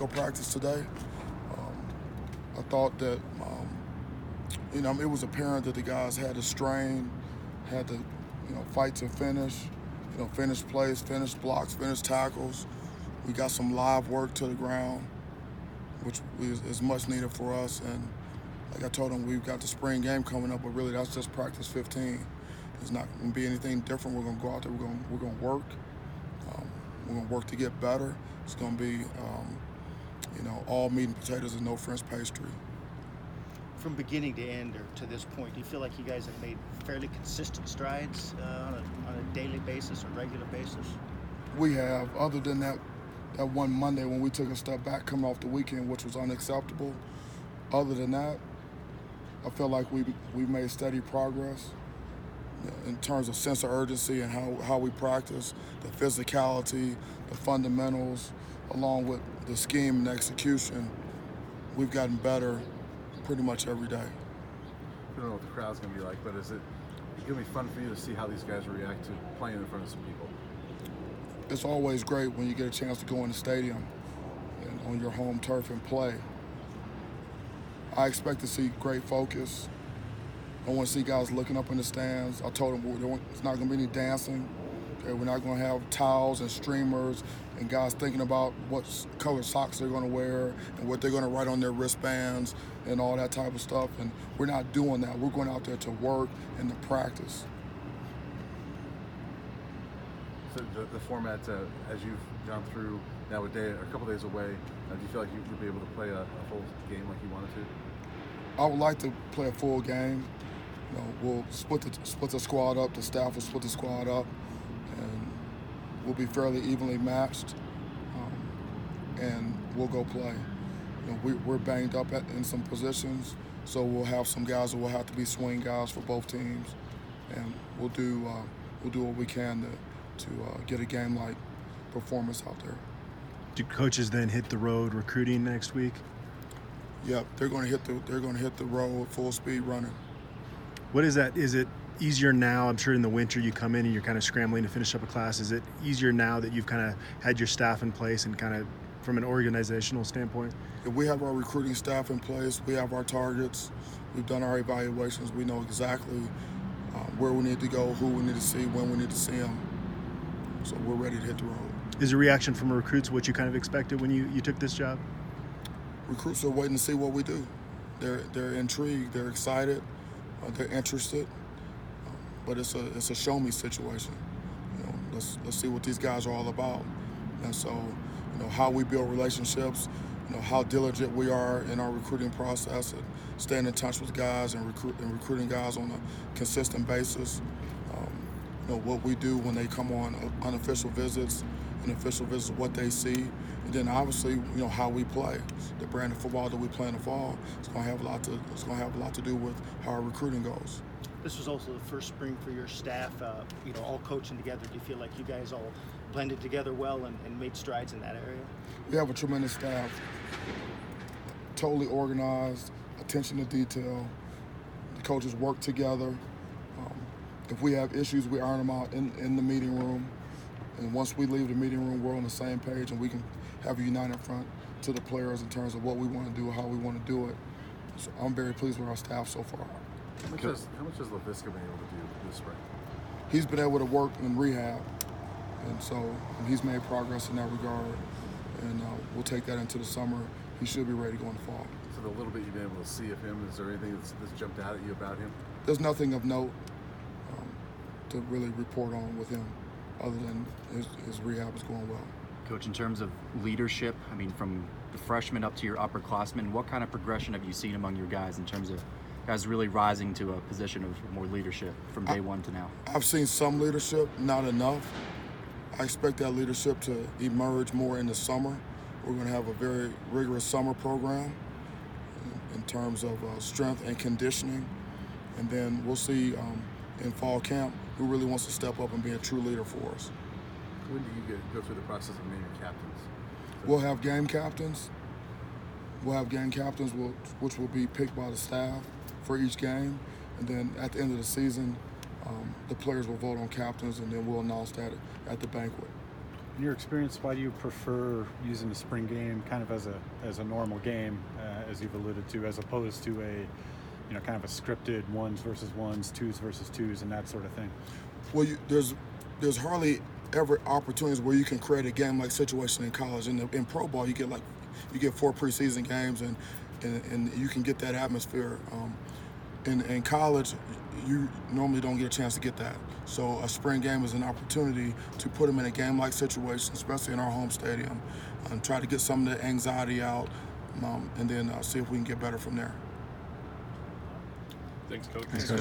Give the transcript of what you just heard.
tackle practice today. I thought that, it was apparent that the guys had to strain, had to, fight to finish, finish plays, finish blocks, finish tackles. We got some live work to the ground, which is much needed for us. And like I told them, we've got the spring game coming up, but really that's just practice 15. It's not going to be anything different. We're going to go out there. We're going to work. We're going to work to get better. It's going to be, all meat and potatoes and no French pastry. From beginning to end, or to this point, do you feel like you guys have made fairly consistent strides on a daily basis or regular basis? We have, other than that one Monday when we took a step back coming off the weekend, which was unacceptable. Other than that, I feel like we made steady progress in terms of sense of urgency and how we practice, the physicality, the fundamentals, along with the scheme and execution. We've gotten better pretty much every day. I don't know what the crowd's going to be like, but is it going to be fun for you to see how these guys react to playing in front of some people? It's always great when you get a chance to go in the stadium and on your home turf and play. I expect to see great focus. I want to see guys looking up in the stands. I told them it's not going to be any dancing. Okay? We're not going to have towels and streamers and guys thinking about what color socks they're going to wear and what they're going to write on their wristbands and all that type of stuff. And we're not doing that. We're going out there to work and to practice. So the format, as you've gone through now a couple days away, do you feel like you'll be able to play a full game like you wanted to? I would like to play a full game. We'll split the squad up. The staff will split the squad up, and we'll be fairly evenly matched, and we'll go play. We're banged up in some positions, so we'll have some guys that will have to be swing guys for both teams, and we'll do what we can to get a game-like performance out there. Do coaches then hit the road recruiting next week? Yep, they're going to hit the road full speed running. What is that? Is it easier now? I'm sure in the winter you come in and you're kind of scrambling to finish up a class. Is it easier now that you've kind of had your staff in place and kind of from an organizational standpoint? If we have our recruiting staff in place, we have our targets, we've done our evaluations, we know exactly where we need to go, who we need to see, when we need to see them. So we're ready to hit the road. Is the reaction from recruits what you kind of expected when you took this job? Recruits are waiting to see what we do. They're intrigued, they're excited, they're interested, but it's a show me situation. Let's see what these guys are all about. And so, how we build relationships, how diligent we are in our recruiting process, and staying in touch with guys and recruiting guys on a consistent basis. What we do when they come on unofficial visits and official visits, what they see, and then obviously, how we play. The brand of football that we play in the fall, it's going to have a lot to do with how our recruiting goes. This was also the first spring for your staff, all coaching together. Do you feel like you guys all blended together well and made strides in that area? We have a tremendous staff, totally organized, attention to detail. The coaches work together. If we have issues, we iron them out in the meeting room. And once we leave the meeting room, we're on the same page and we can have a united front to the players in terms of what we want to do, how we want to do it. So I'm very pleased with our staff so far. How much has LaVisca been able to do this spring? He's been able to work in rehab, and so he's made progress in that regard. And we'll take that into the summer. He should be ready to go in the fall. So the little bit you've been able to see of him, is there anything that's jumped out at you about him? There's nothing of note to really report on with him, other than his rehab is going well. Coach, in terms of leadership, from the freshmen up to your upperclassmen, what kind of progression have you seen among your guys in terms of guys really rising to a position of more leadership from day one to now? I've seen some leadership, not enough. I expect that leadership to emerge more in the summer. We're going to have a very rigorous summer program in terms of strength and conditioning. And then we'll see in fall camp who really wants to step up and be a true leader for us. When do you go through the process of naming captains? We'll have game captains. Which will be picked by the staff for each game. And then at the end of the season, the players will vote on captains, and then we'll announce that at the banquet. In your experience, why do you prefer using the spring game kind of as a normal game, as you've alluded to, as opposed to a kind of a scripted ones versus ones, twos versus twos, and that sort of thing? Well, there's hardly ever opportunities where you can create a game-like situation in college. In pro ball, you get 4 preseason games, and you can get that atmosphere. In college, you normally don't get a chance to get that. So a spring game is an opportunity to put them in a game-like situation, especially in our home stadium, and try to get some of the anxiety out, and then see if we can get better from there. Thanks, Coach. Thanks, Coach.